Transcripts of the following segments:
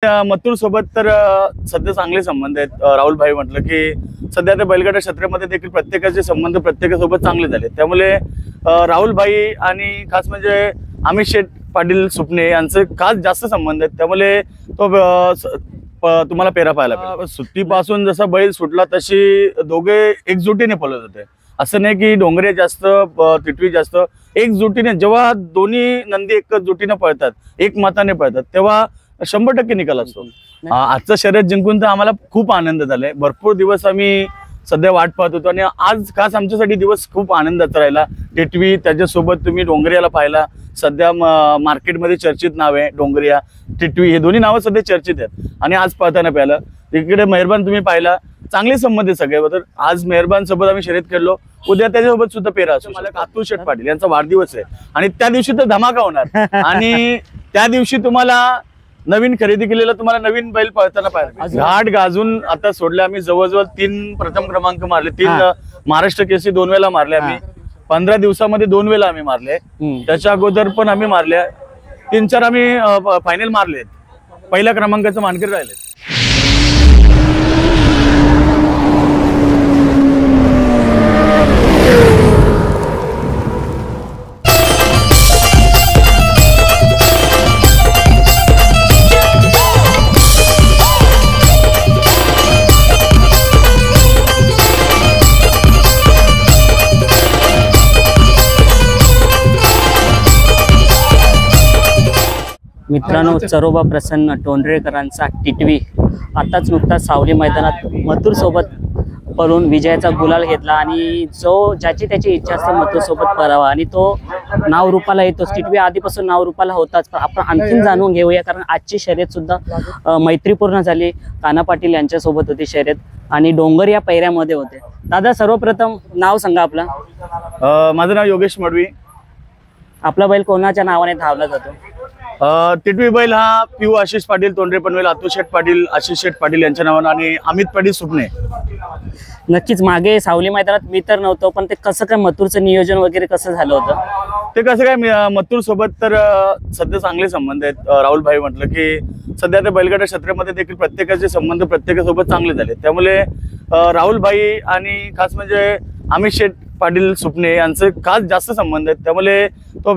मथुर सोबत तर सध्या चांगले संबंध आहेत। राहुल भाई म्हटलं की सध्या त्या बैलगाडा क्षेत्रामध्ये देखील प्रत्येकाचे संबंध प्रत्येकासोबत चांगले झाले। त्यामुळे राहुल भाई आणि खास म्हणजे अमित शेठ पाटील सुपणे यांचे खास जास्त संबंध आहेत। त्यामुळे तो तुम्हाला पेरा पाहायला सुट्टीपासून जसा बैल सुटला तशी दोघे एकजुटीने पळत होते। असं नाही की डोंगरे जास्त टिटवी जास्त, एकजुटीने जेव्हा दोन्ही नंदी एकजुटीने पळतात, एक मताने पळतात, तेव्हा 100% निकाल असतो। आजचं शर्यत जिंकून तर आम्हाला खूप आनंद झालाय। भरपूर दिवस आम्ही सध्या वाट पाहत होतो आणि आज खास आमच्यासाठी दिवस खूप आनंदाचा राहिला। टिटवी त्याच्यासोबत तुम्ही डोंगरियाला पाहिला, सध्या मार्केटमध्ये चर्चित नाव आहे डोंगरिया, टिटवी हे दोन्ही नावं सध्या चर्चित आहेत। आणि आज पाहताना पाहिलं तिकडे मेहरबान तुम्ही पाहिला, चांगले संबंध सगळे बदल। आज मेहरबान सोबत आम्ही शर्यत खेळलो, उद्या त्याच्यासोबत सुद्धा पेरा असू। मला अतुल शेठ पाटील यांचा वाढदिवस आहे आणि त्या दिवशी तर धमाका होणार आणि त्या दिवशी तुम्हाला नवीन खरेदी केलेला तुम्हाला नवीन बैल पळताना पाहिजे। घाट गाजून आता सोडले आम्ही, जवळजवळ 3 प्रथम क्रमांक मारले, 3 महाराष्ट्र केसरी 2 वेळा मारले आम्ही। 15 दिवसामध्ये 2 वेळा आम्ही मारले, त्याच्या अगोदर पण आम्ही मारले 3-4 आम्ही फायनल मारले। पहिल्या क्रमांकाचं मानकरी राहिले। मित्रांनो, चरोबा प्रसन्न टोंडरेकरांचा टिटवी आताच नुकताच सावली मैदानात मथुर सोबत पळून विजयाचा गुलाल घेतला आणि ज्याची त्याची इच्छा असते मथुर सोबत पळावा आणि तो नाव रूपाला येतोच। टिटवी आधीपासून नाव रूपाला होताच, पण आपण आणखीन जाणून घेऊया कारण आजची शर्यत सुद्धा मैत्रीपूर्ण झाली। काना पाटील यांच्या सोबत होती शर्यत आणि डोंगर या पैऱ्यामध्ये होते। दादा, सर्वप्रथम नाव सांगा आपलं। माझं नाव योगेश मडवी। आपला बैल कोणाच्या नावाने धावला जातो? टिटवी बैल हा पिऊ आशिष पाटील तोंडरे पनवेल, अतुल शेठ पाटील, आशिष शेठ पाटील यांच्या नावाने आणि अमित पाटील सुपणे। नक्कीच मागे सावली मैदानात मी तर नव्हतो, पण ते कसं काय मथुरचं नियोजन वगैरे कसं झालं होतं? ते कसं काय मथुर सोबत तर सध्या चांगले संबंध आहेत। राहुल भाई म्हटलं की सध्या त्या बैलगाडा क्षेत्रामध्ये देखील प्रत्येकाचे संबंध प्रत्येकासोबत चांगले झाले। त्यामुळे राहुल भाई आणि खास म्हणजे अमित शेठ पाटील सुपणे यांचे खास जास्त संबंध आहेत। त्यामुळे तो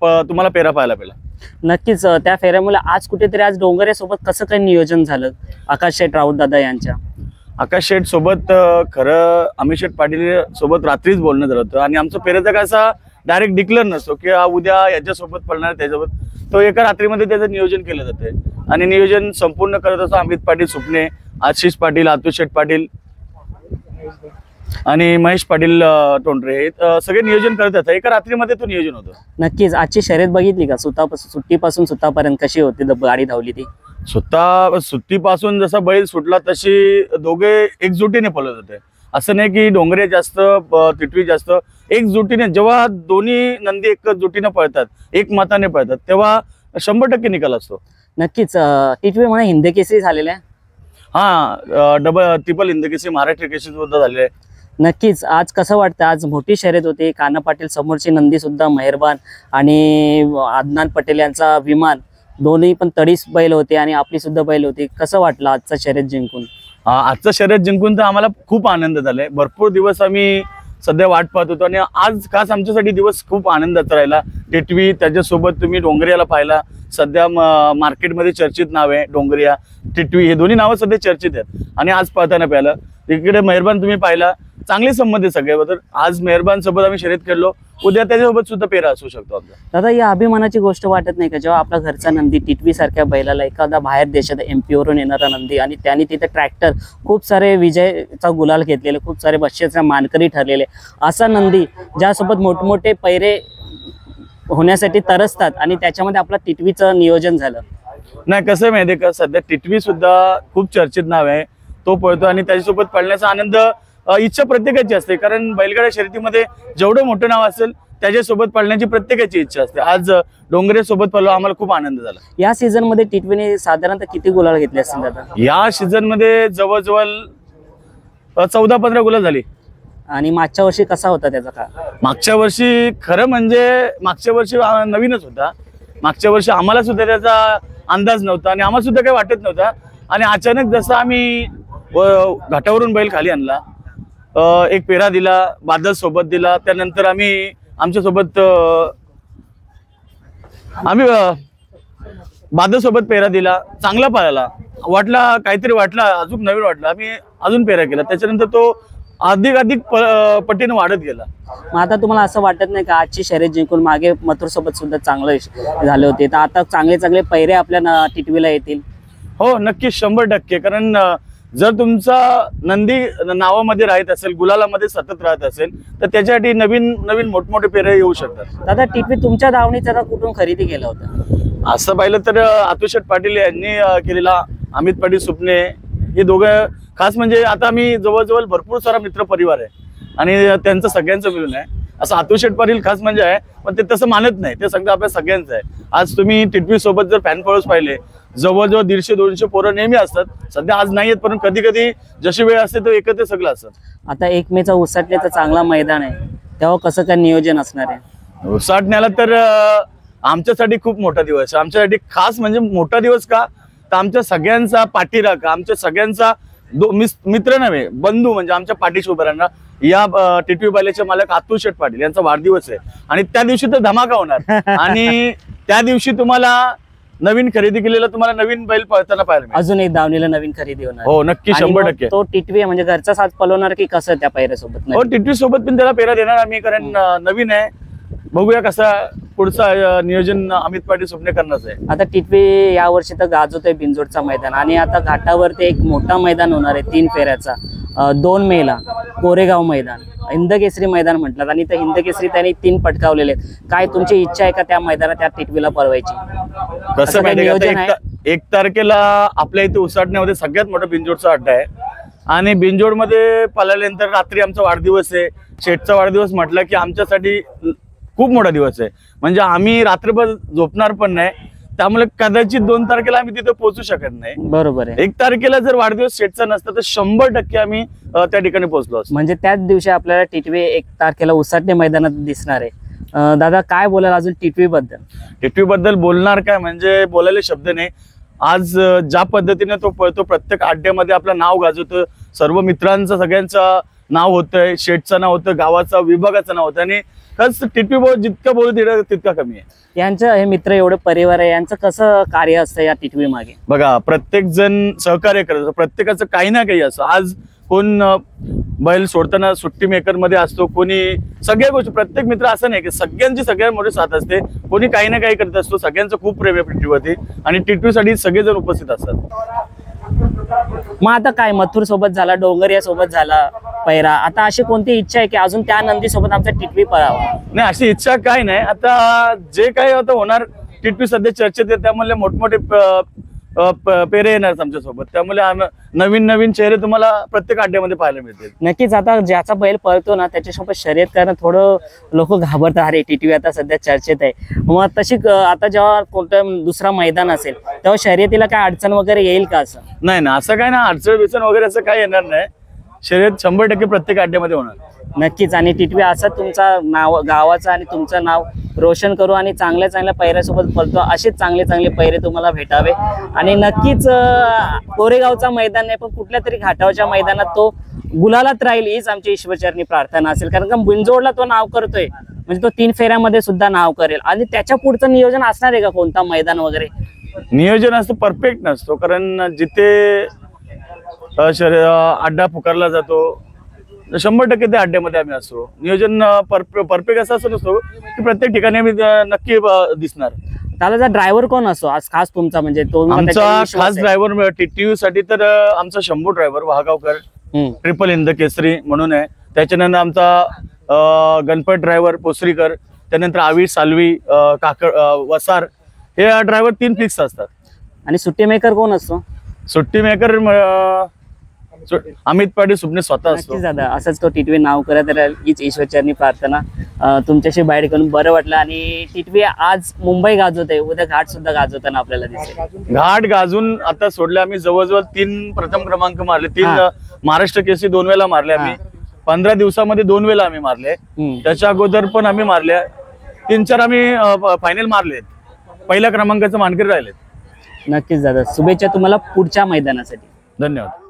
तुम्हाला पेरा पाहायला पाहिजे। नक्कीच त्या फेऱ्यामुळे आज कुठेतरी आज डोंगऱ्यासोबत कसं काही नियोजन झालं आकाश शेठ राऊत दादा यांच्या? आकाश शेठ सोबत खरं अमित शेठ पाटील सोबत रात्रीच बोलणं झालं होतं आणि आमचं पेऱ्याचा कसा डायरेक्ट डिक्लेअर नसतो की उद्या याच्यासोबत पळणार त्याच्यासोबत, तो एका रात्रीमध्ये त्याचं नियोजन केलं जाते आणि नियोजन संपूर्ण करत असतो अमित पाटील सुपणे, आशिष पाटील, अतुल शेठ पाटील आणि महेश पाटील टोंडरे हे सगळे नियोजन करत असतात। एका रात्रीमध्ये तो नियोजन होतं। नक्कीच आजची शर्यत बघितली का? सुट्टीपासून सुतापर्यंत कशी होती गाडी धावली ती? सुट्टीपासून जसा बैल सुटला तशी दोघे एकजुटीने पळत होते। असं नाही की डोंगरे जास्त टिटवी जास्त, एकजुटीने जेव्हा दोन्ही नंदी एकजुटीने पळतात, एक मताने पळतात, तेव्हा 100% निकाल असतो। नक्कीच टिटवी म्हणा हिंदकेसरी झालेल्या, ट्रिपल हिंदकेसरी महाराष्ट्र केसरी सुद्धा झालेले। नक्कीच आज कसं वाटतं? आज मोठी शर्यत होती, काना पाटील समोरची नंदी सुद्धा मेहरबान आणि अदनान पटेल यांचा विमान, दोन्ही पण तडीस बैल होते आणि आपली सुद्धा बैल होती। कसं वाटलं आजचा शर्यत जिंकून? आजचा शर्यत जिंकून तर आम्हाला खूप आनंद झालाय। भरपूर दिवस आम्ही सध्या वाट पाहत होतो आणि आज खास आमच्यासाठी दिवस खूप आनंदाचा राहिला। टिटवी त्याच्यासोबत तुम्ही डोंगरियाला पाहिला, सध्या मार्केटमध्ये चर्चित नाव आहे डोंगरिया, टिटवी हे दोन्ही नावं सध्या चर्चित आहेत। आणि आज पाहताना पाहिलं तिकडे मेहरबान तुम्ही पाहिला, चांगले संबंध सगळे बदल। आज मेहरबान सोबत आम्ही शर्यत खेळलो, उद्या त्याच्यासोबत सुद्धा पेरा असू शकतो आपला। दादा, या अभिमानाची गोष्ट वाटत नाही का जेव्हा आपला घरचा नंदी टिटवी सारख्या बैलाला एखादा बाहेर देशात MP वरून येणारा नंदी आणि त्यांनी तिथे ट्रॅक्टर खूप सारे विजयचा गुलाल घेतलेले, खूप सारे बक्षिसाचे मानकरी ठरलेले, असा नंदी ज्यासोबत मोठमोठे पैरे होण्यासाठी तरसतात आणि त्याच्यामध्ये आपला टिटवीचं नियोजन झालं? नाही, कसं आहे माहिती का, सध्या टिटवी सुद्धा खूप चर्चित नाव आहे, तो पळतो आणि त्याच्यासोबत पळण्याचा आनंद इच्छा प्रत्येकाची असते। कारण बैलगाडा शर्यतीमध्ये जेवढं मोठं नाव असेल त्याच्यासोबत पळण्याची प्रत्येकाची इच्छा असते। आज डोंगरे सोबत पळलो, आम्हाला खूप आनंद झाला। या सीझन मध्ये टिटवीने साधारणतः किती गुलाल घेतले असतील दादा? या सीझन मध्ये जवळजवळ 14-15 गुलाल झाली। आणि मागच्या वर्षी कसा होता त्याचा काळ? मागच्या वर्षी खरं म्हणजे मागच्या वर्षी नवीनच होता। मागच्या वर्षी आम्हाला सुद्धा त्याचा अंदाज नव्हता आणि आम्हाला सुद्धा काही वाटत नव्हता. आणि अचानक जसं आम्ही घाटावरून बैल खाली आणला, एक पेरा दिला, बादल सोबत दिला, त्यानंतर आम्ही आमच्यासोबत बादल सोबत पेरा दिला, चांगला पळाला, वाटला काहीतरी वाटला, अजून नवीन वाटला, आम्ही अजून पेरा केला, त्याच्यानंतर तो अधिक पटीने वाढत गेला. मग आता तुम्हाला असं वाटत नाही का आजची शर्यत जिंकून मागे मथुर सोबत सुद्धा चांगलं झाले होते, तर आता चांगले चांगले पैरे आपल्या टिटवीला येतील? हो नक्की 100%. कारण जर तुमचा नंदी नावामध्ये राहत असेल, गुलालामध्ये सतत राहत असेल, तर त्याच्यासाठी नवीन नवीन मोठमोठे पेरे येऊ शकतात. दादा टिटवी तुमच्या धावणीचा कुठून खरेदी केला होता? असं पाहिलं तर आतुशेठ पाटील यांनी केलेला, अमित पाटील सुपणे, हे दोघं खास म्हणजे आता आम्ही जवळजवळ भरपूर सारा मित्र परिवार आहे आणि त्यांचं सगळ्यांचं मिळून आहे. असं आतुशेठ पाटील खास म्हणजे आहे, पण ते तसं मानत नाही, ते सगळं आपल्या सगळ्यांचं आहे. आज तुम्ही टिटवी सोबत जर फॅन फॉलोअर्स पाहिले, जवळजवळ 150-200 पोरं नेहमी असतात. सध्या आज नाही आहेत, पण कधी कधी जशी वेळ असते तर एकत्र सगळं असतं. आता 1 मेचा उसाटण्याचं चांगला मैदान आहे, तेव्हा कसं काय नियोजन असणार आहे? उसाटण्याला तर आमच्यासाठी खूप मोठा दिवस आहे. आमच्यासाठी खास म्हणजे मोठा दिवस का, तर आमच्या सगळ्यांचा पाठीराखा, आमच्या सगळ्यांचा मित्र नव्हे, बंधू म्हणजे आमच्या पाठीशी उभं राहणार या टिटवी बैलाचे मालक आतुशेठ पाटील यांचा वाढदिवस आहे आणि त्या दिवशी तर धमाका होणार. आणि त्या दिवशी तुम्हाला नवीन खरेदी केलेला तुम्हाला नवीन बैल पळताना पाहायला मिळेल. अजून एक दावणीला नवीन खरेदी होणार? हो नक्की 100%. तो टिटवी म्हणजे घरचा साथ पलवणार की कसं त्या पैऱ्यासोबत? हो टिटवी सोबत पण त्याला पेरा देणार आम्ही, कारण नवीन आहे. बघूया कसा पुढचा नियोजन अमित पाटील सुपणे करणार आहे. आता टिटवी यावर्षी तर गाजवतोय बिंजोडचा मैदान आणि आता घाटावरती एक मोठा मैदान होणार आहे 3 फेऱ्याचा 2 मेला, कोरेगाव मैदान, हिंदकेसरी मैदान म्हटलं, आणि त्या हिंदकेसरी त्यांनी 3 पटकावलेले आहेत. काय तुमची इच्छा आहे का त्या मैदानात त्या टिटवीला पळवायची? कसं माहिती आहे, 1 तारखेला आपल्या इथे उसाटण्यामध्ये सगळ्यात मोठा बिंजोडचा अड्डा आहे आणि बिंजोडमध्ये पळाल्यानंतर रात्री आमचा वाढदिवस आहे. शेठचा वाढदिवस म्हटलं की आमच्यासाठी खूप मोठा दिवस आहे, म्हणजे आम्ही रात्रभर झोपणार पण नाही. त्यामुळे कदाचित 2 तारखेला आम्ही तिथे पोहोचू शकत नाही. बरोबर आहे. 1 तारखेला जर वाढदिवस शेठचा नसता तर 100% आम्ही त्या ठिकाणी पोहोचलो असतो. म्हणजे त्याच दिवशी आपल्याला टिटवी 1 तारखेला उसाटणे मैदानात दिसणार आहे. दादा काय बोलाल अजून टिटवी बद्दल? टिटवी बद्दल बोलणार काय, म्हणजे बोलायला शब्द नाही. आज ज्या पद्धतीने तो पळतो, प्रत्येक अड्ड्यामध्ये आपलं नाव गाजवतो, सर्व मित्रांचं सगळ्यांचं नाव होतंय, शेठचं नाव होतं, गावाचं विभागाचं नाव होतं आणि खरंच टिटवी जितकं बोलू तितका कमी आहे. यांचं हे मित्र एवढे परिवार आहे, यांचं कसं कार्य असतं या टिटवी मागे? बघा प्रत्येक जण सहकार्य करत, प्रत्येकाचं काही ना काही असं. आज कोण बैल सोडताना सुट्टी मेकर मध्ये असतो, कोणी सगळ्या गोष्टी, प्रत्येक मित्र असं नाही की सगळ्यांची सगळ्यात मोठी साथ असते, कोणी काही ना काही करत असतो. सगळ्यांचं खूप प्रेम आहे टिटवीवरती आणि टिटवीसाठी सगळेजण उपस्थित असतात. मग आता काय मथुर सोबत झाला, डोंगरिया सोबत झाला पैरा, आता अशी कोणती इच्छा आहे की अजून त्या नंदी सोबत आमचा टिटवी पळावा? नाही अशी इच्छा काय नाही. आता जे काही आता होणार, टिटवी सध्या चर्चेत आहे, त्यामुळे मोठमोठे पेरे येणार आमच्यासोबत, त्यामुळे नवीन नवीन चेहरे तुम्हाला प्रत्येक अड्ड्यामध्ये पाहायला मिळतील. नक्कीच. आता ज्याचा बैल पळतो ना त्याच्यासोबत शर्यत करणं थोडं लोक घाबरतात, अरे टिटवी आता सध्या चर्चेत आहे. मग तशी आता जेव्हा कोणतं दुसरा मैदान असेल तेव्हा शर्यतीला काय अडचण वगैरे येईल का? असं नाही ना, असं काय ना, अडचण बिचण वगैरे असं काय येणार नाही. शर्यत 100% प्रत्येक अड्ड्यामध्ये होणार. नक्कीच. आणि टिटवी असं तुमचा नाव, गावाचं आणि तुमचं नाव रोशन करू आणि चांगल्या चांगल्या पैऱ्यासोबत पळतो, असेच चांगले चांगले पैरे तुम्हाला भेटावे. आणि नक्कीच कोरेगावचा मैदान नाही पण कुठल्या तरी घाटावच्या मैदानात तो गुलालात राहील हीच आमची ईश्वरचरणी प्रार्थना असेल. कारण का बिंजोडला तो नाव करतोय म्हणजे तो 3 फेऱ्यामध्ये सुद्धा नाव करेल. आणि त्याच्या पुढचं नियोजन असणार आहे का कोणता मैदान वगैरे? नियोजन असतं परफेक्ट नसतो, कारण जिथे अड्डा पुकारला जातो 100% त्या अड्ड्यामध्ये आम्ही असतो. नियोजन परफेक्ट असं नसतो की प्रत्येक ठिकाणी आम्ही नक्की दिसणार. त्याला ड्रायव्हर कोण असतो आज खास तुमचा, म्हणजे तो आमचा खास ड्रायव्हर टिटवी साठी तर आमचा शंभू ड्रायव्हर वाघावकर, ट्रिपल हिंद केसरी म्हणून आहे. त्याच्यानंतर आमचा गणपत ड्रायव्हर पोसरीकर, त्यानंतर आवी सालवी, काकड वसार, हे ड्रायव्हर 3 फिक्स असतात. आणि सुट्टी मेकर कोण असतो? सुट्टी मेकर अमित पाटील सुपणे स्वतः असतो. दादा असंच तो टिटवी नाव करत राहील हीच ईश्वरचरणी प्रार्थना. तुमच्याशी बाहेर करून बरं वाटलं. आणि टिटवी आज मुंबई गाजवते, उद्या घाट सुद्धा गाजवताना आपल्याला दिसेल. घाट गाजून आता सोडले आम्ही, जवळजवळ 3 प्रथम क्रमांक मारले, 3 महाराष्ट्र केसरी 2 वेळा मारले आम्ही. 15 दिवसामध्ये 2 वेळा आम्ही मारले. त्याच्या अगोदर पण आम्ही मारले 3-4 आम्ही फायनल मारले. पहिल्या क्रमांकाचं मानकरी राहिले. नक्कीच दादा, शुभेच्छा तुम्हाला पुढच्या मैदानासाठी. धन्यवाद.